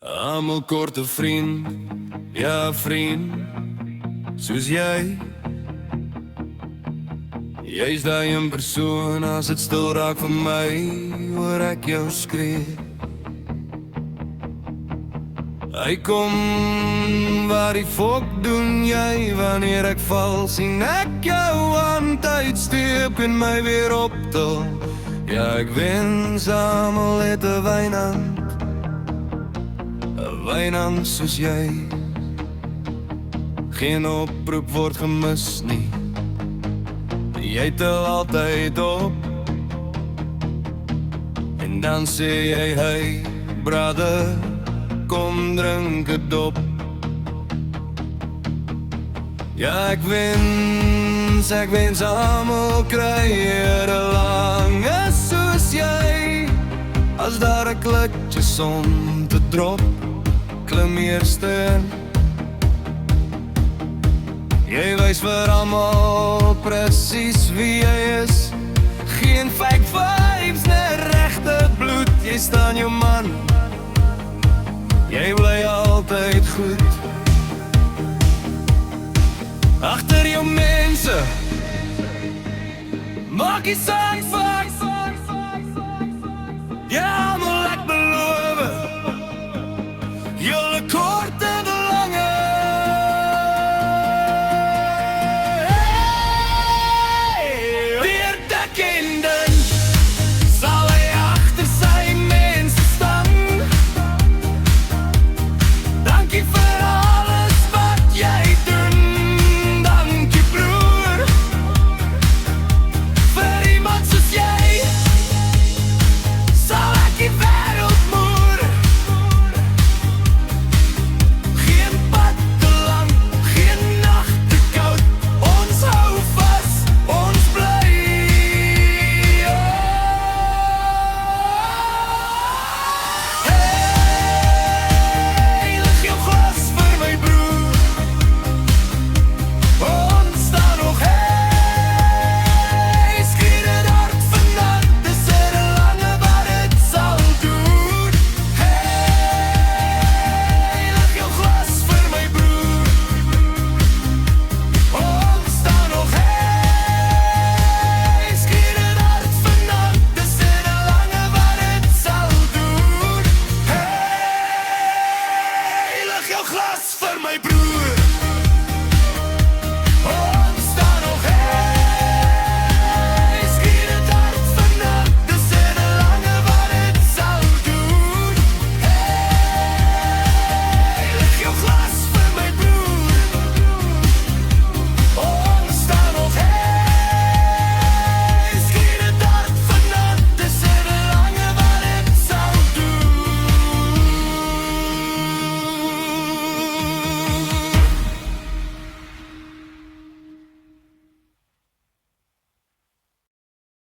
Almal kort 'n vriend, ja vriend, soos jy. Jy's daai een persoon, as dit stil raak vir my, hoor ek jou skree. Hy kom, waar die fok doen jy, wanneer ek val, sien ek jou hand uitsteek en my weer optel. Ja, ek wens almal het 'n wynand soos jy. Geen oproep word gemis nie, jy tel altyd op. En dan sê jy, hey brother, kom drink 'n dop. Ja, ek wens almal kry 'n lange soos jy. As daar 'n klutjie son te drop, klim eerste. Jy wys vir almal presies wie jy is. Geen fake vibes, net regte bloed. Jy staan jou man, jy bly altyd goed. Agter jou mense, maak die saak vak. Ja, almal ek beloof, julle kort en lange. Hey, weer die kinderen, sal hy agter sy mense staan. Dankie vir alles wat jy doen. Dankie broer, vir iemand soos jy sal ek die wêreld moer. Geen pad te lang, geen nacht te koud. Ons hou vas, ons bly. Hey, lig jou glas vir my broer. Ons staan nog, hey, skree dit hard vanaand. Dis 'n lange wat het sal doen. Hey, lig jou glas vir my broer. Ons staan nog, hey, skree dit hard vanaand. Dis 'n lange wat het sal doen. Hey, lig jou glas vir my broer.